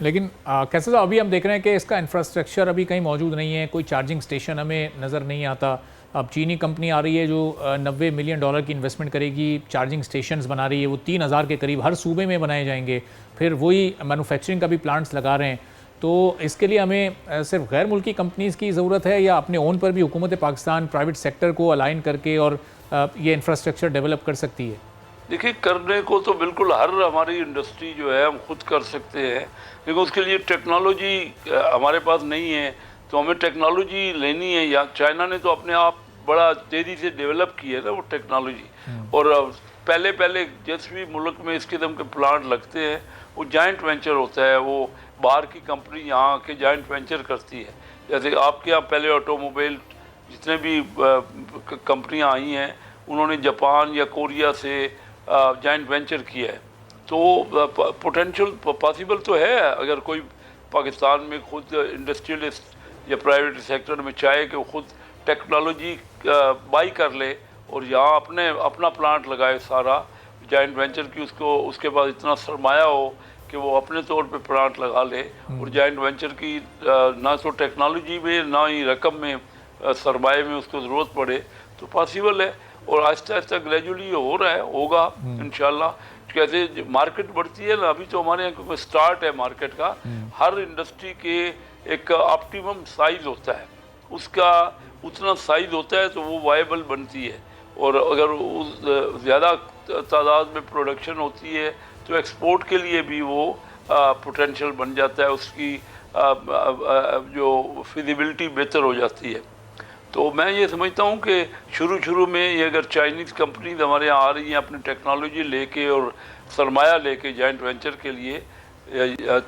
لیکن کیسے صاحب ابھی ہم دیکھ رہے ہیں کہ اس کا انفراسٹرکچر ابھی کہیں موجود نہیں ہے, کوئی چارجنگ اسٹیشن ہمیں نظر نہیں آتا. اب چینی کمپنی آ رہی ہے جو $90 ملین کی انویسٹمنٹ کرے گی, چارجنگ اسٹیشنز بنا رہی ہے, وہ 3000 کے قریب ہر صوبے میں بنائے جائیں گے, پھر وہی مینوفیکچرنگ کا بھی پلانٹس لگا رہے ہیں. تو اس کے لیے ہمیں صرف غیر ملکی کمپنیز کی ضرورت ہے یا اپنے اون پر بھی حکومت پاکستان پرائیویٹ سیکٹر کو الائن کر کے اور یہ انفراسٹرکچر ڈیولپ کر سکتی ہے؟ دیکھیے, کرنے کو تو بالکل ہر ہماری انڈسٹری جو ہے ہم خود کر سکتے ہیں, لیکن اس کے لیے ٹیکنالوجی ہمارے پاس نہیں ہے. تو ہمیں ٹیکنالوجی لینی ہے. یا چائنا نے تو اپنے آپ بڑا تیزی سے ڈیولپ کی ہے نا وہ ٹیکنالوجی. اور پہلے جس بھی ملک میں اس قسم کے پلانٹ لگتے ہیں وہ جائنٹ وینچر ہوتا ہے, وہ باہر کی کمپنی یہاں کے جائنٹ وینچر کرتی ہے. جیسے آپ کے یہاں پہلے آٹو موبائل جتنے بھی کمپنیاں آئی ہیں انہوں نے جاپان یا کوریا سے جائنٹ وینچر کیا ہے. تو پوٹینشیل پاسبل تو ہے اگر کوئی پاکستان میں خود انڈسٹریلسٹ یا پرائیویٹ سیکٹر میں چاہے کہ وہ خود ٹیکنالوجی بائی کر لے اور یہاں اپنا پلانٹ لگائے سارا جائنٹ وینچر کی, اس کے پاس اتنا سرمایہ ہو کہ وہ اپنے طور پہ پلانٹ لگا لے, اور جائنٹ وینچر کی نہ تو ٹیکنالوجی میں نہ ہی رقم میں سرمایہ میں اس کو ضرورت پڑے, تو پاسبل ہے. اور آہستہ آہستہ گریجولی ہو رہا ہے, ہوگا انشاءاللہ. کیسے مارکیٹ بڑھتی ہے نا, ابھی تو ہمارے یہاں کیونکہ سٹارٹ ہے مارکیٹ کا, ہر انڈسٹری کے ایک آپٹیمم سائز ہوتا ہے, اس کا اتنا سائز ہوتا ہے تو وہ وائبل بنتی ہے. اور اگر زیادہ تعداد میں پروڈکشن ہوتی ہے تو ایکسپورٹ کے لیے بھی وہ پوٹینشیل بن جاتا ہے, اس کی جو فیزیبلٹی بہتر ہو جاتی ہے. تو میں یہ سمجھتا ہوں کہ شروع میں یہ اگر چائنیز کمپنیز ہمارے یہاں آ رہی ہیں اپنی ٹیکنالوجی لے کے اور سرمایہ لے کے جائنٹ وینچر کے لیے,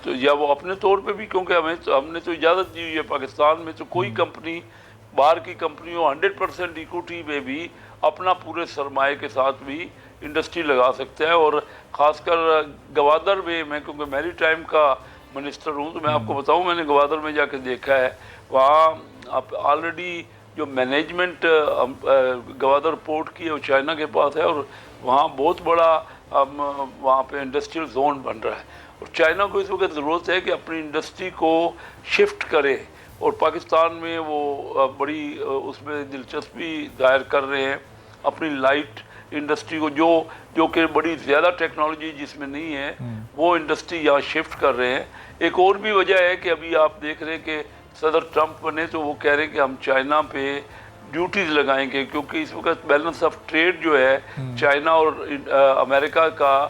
یا وہ اپنے طور پہ بھی, کیونکہ ہم نے تو اجازت دی ہوئی ہے پاکستان میں, تو کوئی کمپنی باہر کی کمپنیوں 100% ایکوٹی میں بھی اپنا پورے سرمایہ کے ساتھ بھی انڈسٹری لگا سکتا ہے. اور خاص کر گوادر میں کیونکہ میری ٹائم کا منسٹر ہوں تو میں آپ کو بتاؤں, میں نے گوادر میں جا کے دیکھا ہے, وہاں آلریڈی جو مینجمنٹ گوادر پورٹ کی ہے وہ چائنا کے پاس ہے, اور وہاں بہت بڑا وہاں پہ انڈسٹریل زون بن رہا ہے. اور چائنا کو اس وقت ضرورت ہے کہ اپنی انڈسٹری کو شفٹ کرے, اور پاکستان میں وہ بڑی اس میں دلچسپی ظاہر کر رہے ہیں اپنی لائٹ انڈسٹری کو, جو کہ بڑی زیادہ ٹیکنالوجی جس میں نہیں ہے وہ انڈسٹری یہاں شفٹ کر رہے ہیں. ایک اور بھی وجہ ہے کہ ابھی آپ دیکھ رہے ہیں کہ صدر ٹرمپ بنے تو وہ کہہ رہے ہیں کہ ہم چائنا پہ ڈیوٹیز لگائیں گے, کیونکہ اس وقت بیلنس آف ٹریڈ جو ہے چائنا اور امریکہ کا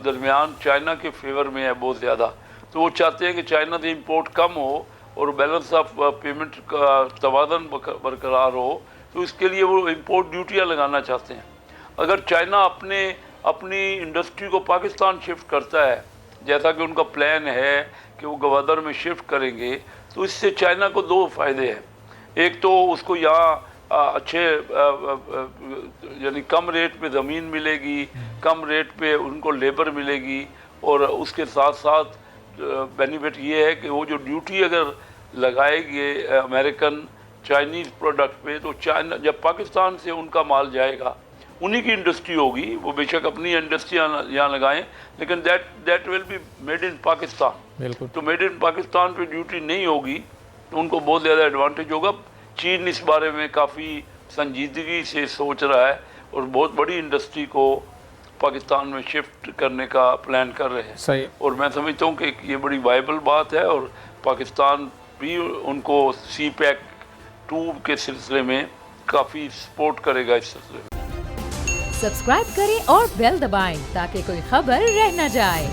درمیان چائنا کے فیور میں ہے بہت زیادہ. تو وہ چاہتے ہیں کہ چائنا سے امپورٹ کم ہو اور بیلنس آف پیمنٹ کا توازن برقرار ہو, تو اس کے لیے وہ امپورٹ ڈیوٹیاں لگانا چاہتے ہیں. اگر چائنا اپنی انڈسٹری کو پاکستان شفٹ کرتا ہے جیسا کہ ان کا پلان ہے کہ وہ گوادر میں شفٹ کریں گے, تو اس سے چائنا کو دو فائدے ہیں. ایک تو اس کو یہاں اچھے یعنی کم ریٹ پہ زمین ملے گی, کم ریٹ پہ ان کو لیبر ملے گی, اور اس کے ساتھ ساتھ بینیفٹ یہ ہے کہ وہ جو ڈیوٹی اگر لگائے گی امریکن چائنیز پروڈکٹ پہ, تو چائنا جب پاکستان سے ان کا مال جائے گا, انہی کی انڈسٹری ہوگی, وہ بے شک اپنی انڈسٹری یہاں لگائیں, لیکن that will be made in Pakistan. بالکل. تو میڈ ان پاکستان پہ ڈیوٹی نہیں ہوگی تو ان کو بہت زیادہ ایڈوانٹیج ہوگا. چین اس بارے میں کافی سنجیدگی سے سوچ رہا ہے اور بہت بڑی انڈسٹری کو پاکستان میں شفٹ کرنے کا پلان کر رہے ہیں. صحیح. اور میں سمجھتا ہوں کہ یہ بڑی وائبل بات ہے, اور پاکستان بھی ان کو سی پیک 2 کے سلسلے میں کافی سپورٹ کرے گا. اس سلسلے میں سبسکرائب کریں اور بیل دبائیں تاکہ کوئی خبر رہ نہ جائے.